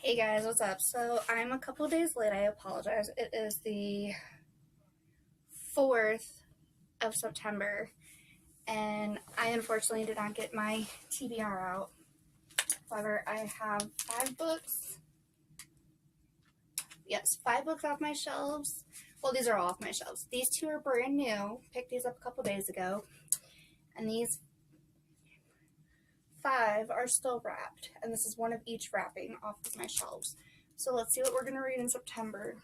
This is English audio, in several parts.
Hey guys, what's up? So I'm a couple days late. I apologize. It is the 4th of September, and I unfortunately did not get my TBR out. However, I have 5 books. Yes, 5 books off my shelves. Well, these are all off my shelves. These 2 are brand new. Picked these up a couple days ago. And these 5 are still wrapped. And this is one of each wrapping off of my shelves. So let's see what we're going to read in September.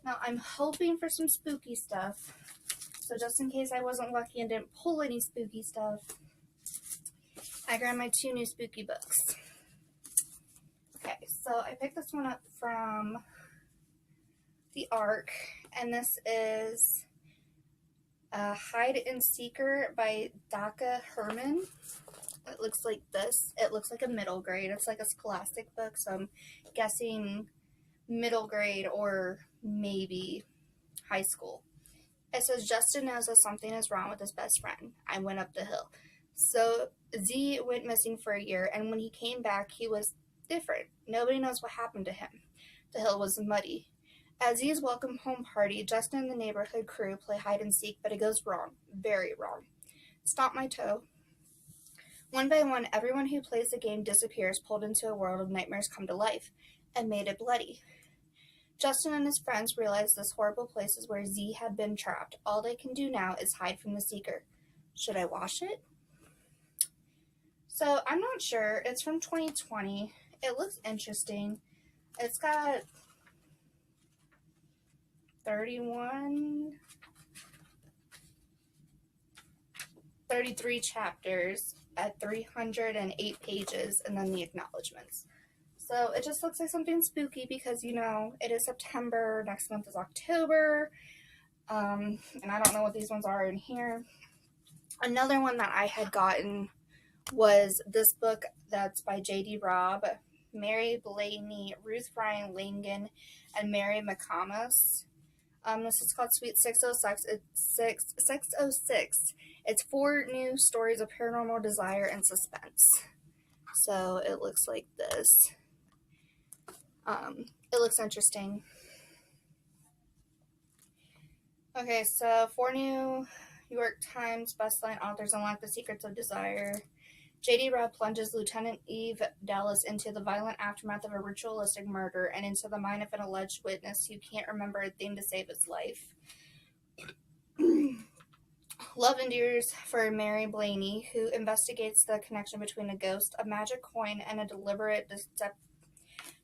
Now, I'm hoping for some spooky stuff. So just in case I wasn't lucky and didn't pull any spooky stuff, I grabbed my 2 new spooky books. Okay, so I picked this one up from the Ark, and this is Hide and Seeker by Daka Herman. It looks like this. It looks like a middle grade. It's like a scholastic book, so I'm guessing middle grade or maybe high school. It says, Justin knows that something is wrong with his best friend. I went up the hill. So Z went missing for a year, and when he came back, he was different. Nobody knows what happened to him. The hill was muddy. At Z's welcome home party, Justin and the neighborhood crew play hide and seek, but it goes wrong. Very wrong. Stomp my toe. One by one, everyone who plays the game disappears, pulled into a world of nightmares come to life, and made it bloody. Justin and his friends realize this horrible place is where Z had been trapped. All they can do now is hide from the Seeker. Should I wash it? So, I'm not sure. It's from 2020. It looks interesting. It's got 33 chapters at 308 pages, and then the acknowledgments. So it just looks like something spooky because, it is September, next month is October, and I don't know what these ones are in here. Another one that I had gotten was this book that's by J.D. Robb, Mary Blaney, Ruth Ryan Langan, and Mary McComas. This is called Suite 606. It's 606. It's 4 new stories of paranormal desire and suspense. So it looks like this. It looks interesting. Okay, so 4 New York Times bestselling authors unlock the secrets of desire. J.D. Robb plunges Lieutenant Eve Dallas into the violent aftermath of a ritualistic murder and into the mind of an alleged witness who can't remember a thing to save his life. Love endures for Mary Blaney, who investigates the connection between a ghost, a magic coin, and a deliberate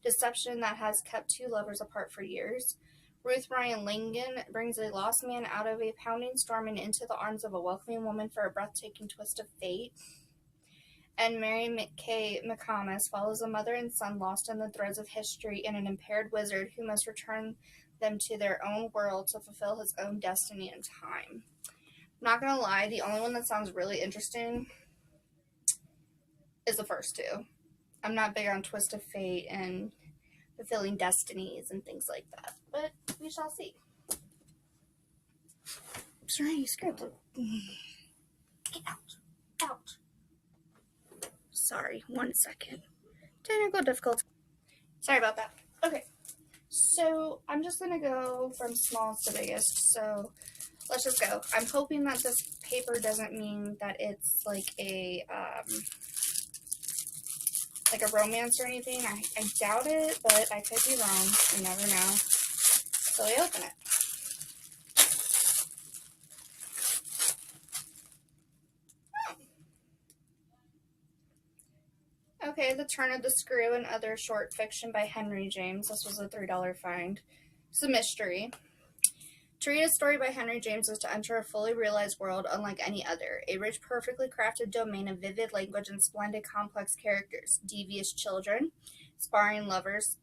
deception that has kept 2 lovers apart for years. Ruth Ryan Langan brings a lost man out of a pounding storm and into the arms of a welcoming woman for a breathtaking twist of fate. And Mary McComas follows a mother and son lost in the threads of history and an impaired wizard who must return them to their own world to fulfill his own destiny and time. Not gonna lie, the only one that sounds really interesting is the first 2. I'm not big on twist of fate and fulfilling destinies and things like that, but we shall see. Sorry, you scared them. Get out. Sorry, 1 second. Technical difficulty. Sorry about that. Okay, so I'm just gonna go from smallest to biggest, so let's just go. I'm hoping that this paper doesn't mean that it's like a romance or anything. I doubt it, but I could be wrong. You never know. So I open it. Okay, The Turn of the Screw and Other Short Fiction by Henry James. This was a $3 find. It's a mystery. To read a story by Henry James is to enter a fully realized world unlike any other. A rich, perfectly crafted domain of vivid language and splendid, complex characters. Devious children, sparring lovers,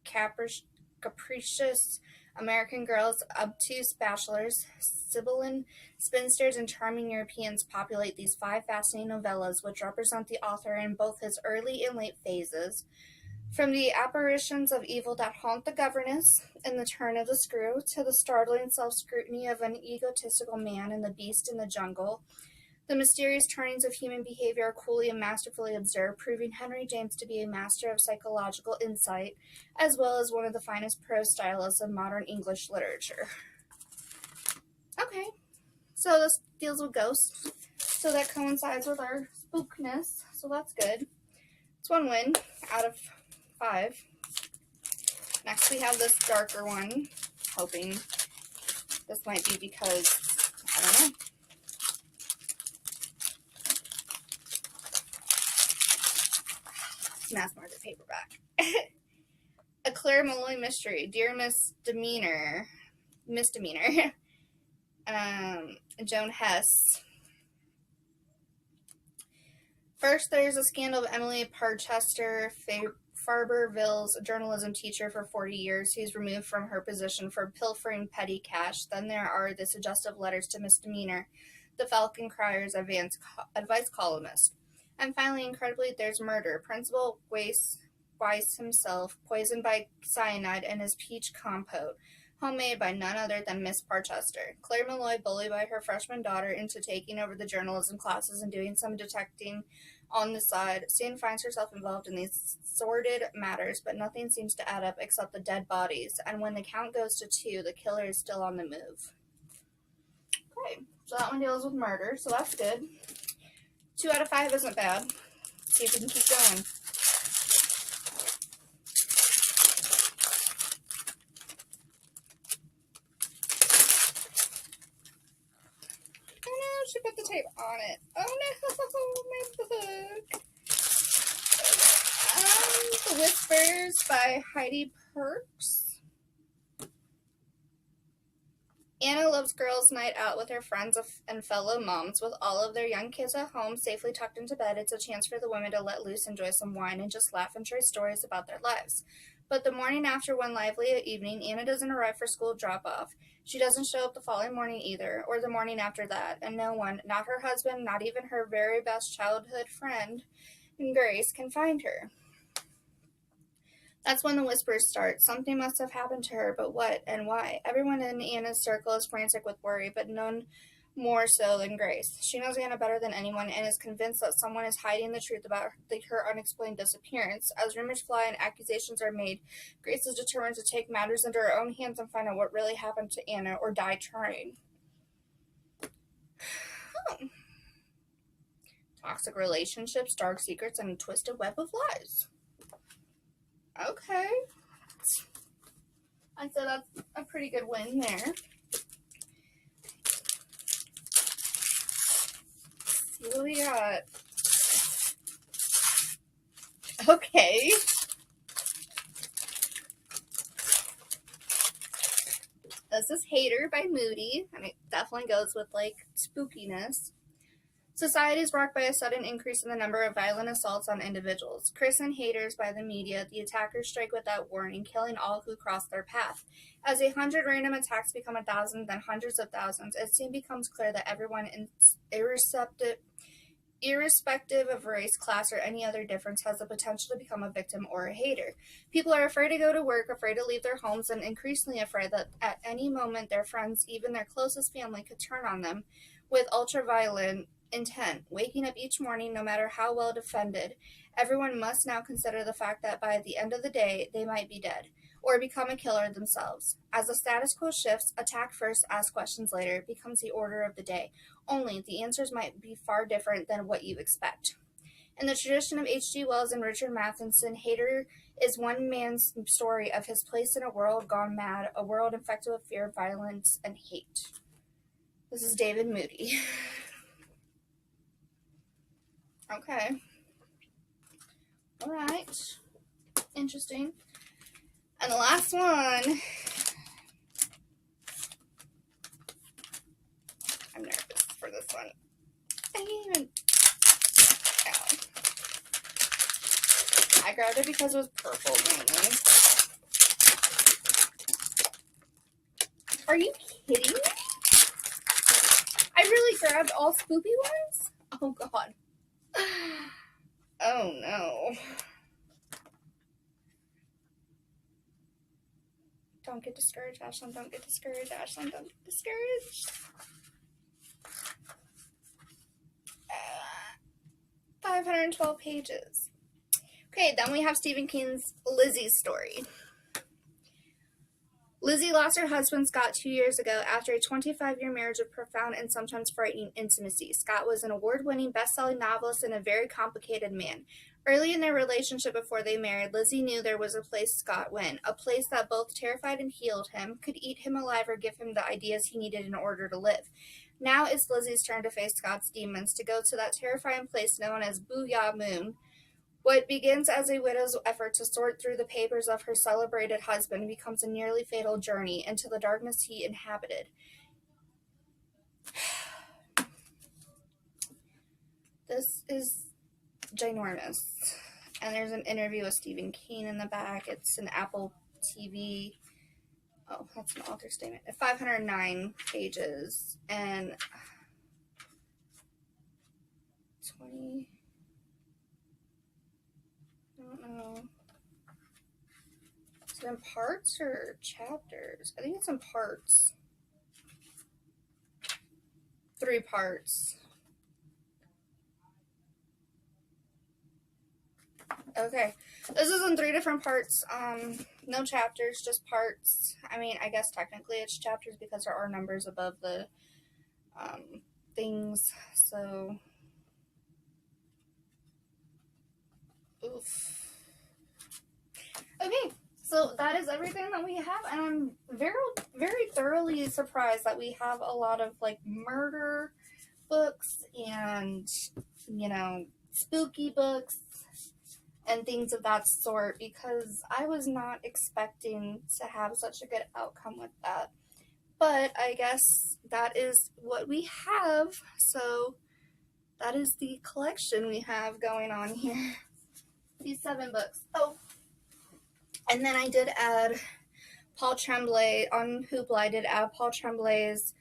capricious American girls, obtuse bachelors, Sibyllin spinsters, and charming Europeans populate these 5 fascinating novellas, which represent the author in both his early and late phases. From the apparitions of evil that haunt the governess in The Turn of the Screw to the startling self-scrutiny of an egotistical man in The Beast in the Jungle, The mysterious turnings of human behavior are coolly and masterfully observed, proving Henry James to be a master of psychological insight, as well as one of the finest prose stylists of modern English literature. Okay, so this deals with ghosts, so that coincides with our spookness, so that's good. It's 1 win out of 5. Next we have this darker one, hoping this might be because, I don't know. Mass market paperback. A Claire Malloy mystery. Dear Misdemeanor. Joan Hess. First, there's a scandal of Emily Parchester, Farberville's journalism teacher for 40 years, who's removed from her position for pilfering petty cash. Then there are the suggestive letters to Misdemeanor, the Falcon Crier's advice columnist. And finally, incredibly, there's murder. Principal Weiss himself, poisoned by cyanide in his peach compote, homemade by none other than Miss Parchester. Claire Malloy, bullied by her freshman daughter into taking over the journalism classes and doing some detecting on the side, soon finds herself involved in these sordid matters, but nothing seems to add up except the dead bodies. And when the count goes to 2, the killer is still on the move. Okay, so that one deals with murder, so that's good. 2 out of 5 isn't bad. Let's see if we can keep going. Oh no, she put the tape on it. Oh no, my book. The Whispers by Heidi Perks. Anna loves girls' night out with her friends and fellow moms. With all of their young kids at home, safely tucked into bed, it's a chance for the women to let loose, enjoy some wine, and just laugh and share stories about their lives. But the morning after one lively evening, Anna doesn't arrive for school drop-off. She doesn't show up the following morning either, or the morning after that, and no one, not her husband, not even her very best childhood friend, Grace, can find her. That's when the whispers start. Something must have happened to her, but what and why? Everyone in Anna's circle is frantic with worry, but none more so than Grace. She knows Anna better than anyone and is convinced that someone is hiding the truth about her unexplained disappearance. As rumors fly and accusations are made, Grace is determined to take matters into her own hands and find out what really happened to Anna, or die trying. Toxic relationships, dark secrets, and a twisted web of lies. Okay. I'd say that's a pretty good win there. Let's see what we got. Okay. This is Hater by Moody, and it definitely goes with, like, spookiness. Society is rocked by a sudden increase in the number of violent assaults on individuals. Christened haters by the media, the attackers strike without warning, killing all who cross their path. As 100 random attacks become 1,000, then hundreds of thousands, it soon becomes clear that everyone, irrespective of race, class, or any other difference, has the potential to become a victim or a hater. People are afraid to go to work, afraid to leave their homes, and increasingly afraid that at any moment their friends, even their closest family, could turn on them with ultra-violent intent. Waking up each morning, no matter how well defended, everyone must now consider the fact that by the end of the day, they might be dead, or become a killer themselves. As the status quo shifts, attack first, ask questions later becomes the order of the day. Only, the answers might be far different than what you expect. In the tradition of H.G. Wells and Richard Matheson, Hater is one man's story of his place in a world gone mad, a world infected with fear, violence, and hate. This is David Moody. Okay. Alright. Interesting. And the last one. I'm nervous for this one. I can't even. Ow. I grabbed it because it was purple mainly. Are you kidding me? I really grabbed all spoopy ones? Oh god. Oh no. Don't get discouraged, Ashlyn. Don't get discouraged, Ashlyn. Don't get discouraged. 512 pages. Okay, then we have Stephen King's Lizzie's story. Lizzie lost her husband Scott 2 years ago after a 25-year marriage of profound and sometimes frightening intimacy. Scott was an award-winning, best-selling novelist and a very complicated man. Early in their relationship before they married, Lizzie knew there was a place Scott went, a place that both terrified and healed him, could eat him alive or give him the ideas he needed in order to live. Now it's Lizzie's turn to face Scott's demons, to go to that terrifying place known as Booyah Moon. What begins as a widow's effort to sort through the papers of her celebrated husband becomes a nearly fatal journey into the darkness he inhabited. This is ginormous. And there's an interview with Stephen King in the back. It's an Apple TV. Oh, that's an author statement. 509 pages. And 20... I don't know. Is it in parts or chapters? I think it's in parts. 3 parts. Okay. This is in 3 different parts. No chapters, just parts. I mean, I guess technically it's chapters because there are numbers above the things. So... Oof. Okay, so that is everything that we have, and I'm very thoroughly surprised that we have a lot of like murder books and, you know, spooky books and things of that sort, because I was not expecting to have such a good outcome with that. But I guess that is what we have, so that is the collection we have going on here. These 7 books. Oh, and then I did add Paul Tremblay on Hoopla. I did add Paul Tremblay's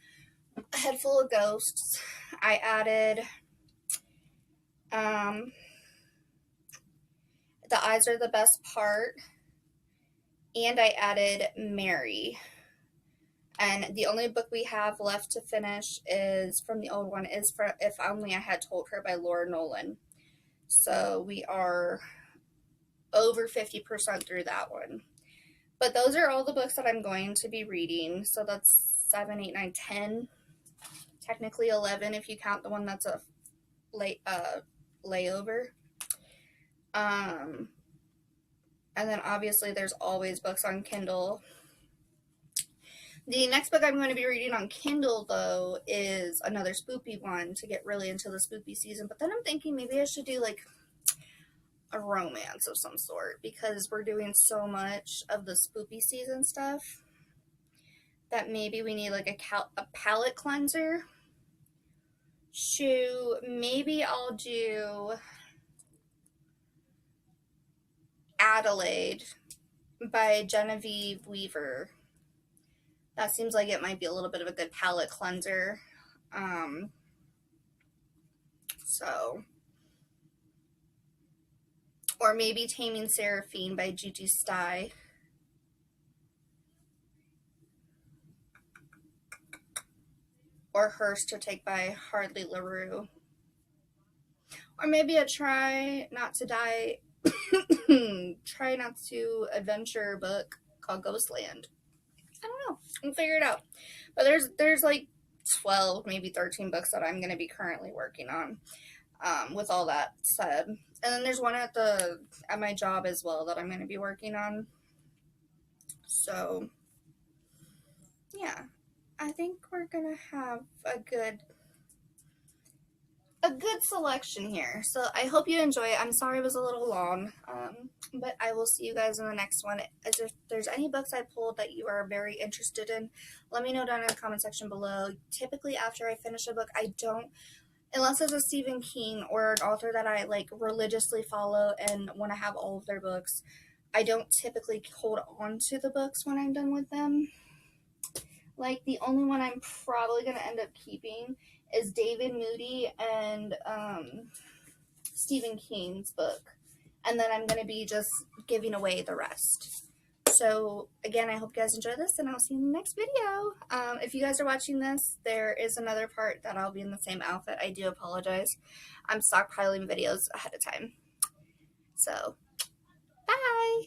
Head Full of Ghosts. I added The Eyes Are the Best Part, and I added Mary. And the only book we have left to finish is from the old one is for If Only I Had Told Her by Laura Nolan. So we are over 50% through that one. But those are all the books that I'm going to be reading. So that's 7, 8, 9, 10. Technically 11 if you count the one that's a layover. And then obviously there's always books on Kindle. The next book I'm going to be reading on Kindle, though, is another spoopy one to get really into the spoopy season. But then I'm thinking maybe I should do like a romance of some sort, because we're doing so much of the spoopy season stuff that maybe we need like a palette cleanser. Maybe I'll do Adelaide by Genevieve Weaver. That seems like it might be a little bit of a good palette cleanser. Or maybe Taming Seraphine by Gigi Stye. Or Hers to Take by Hardly LaRue. Or maybe a Try Not to Adventure book called Ghostland. I don't know. We'll figure it out. But there's like 12, maybe 13 books that I'm going to be currently working on. With all that said. And then there's one at my job as well that I'm going to be working on. So, yeah. I think we're going to have a good selection here. So I hope you enjoy it. I'm sorry it was a little long. But I will see you guys in the next one. If there's any books I pulled that you are very interested in, let me know down in the comment section below. Typically after I finish a book, I don't, unless it's a Stephen King or an author that I like religiously follow and want to have all of their books, I don't typically hold on to the books when I'm done with them. Like the only one I'm probably going to end up keeping is David Moody and Stephen King's book. And then I'm going to be just giving away the rest. So again, I hope you guys enjoy this, and I'll see you in the next video. If you guys are watching this, there is another part that I'll be in the same outfit. I do apologize. I'm stockpiling videos ahead of time. So, bye!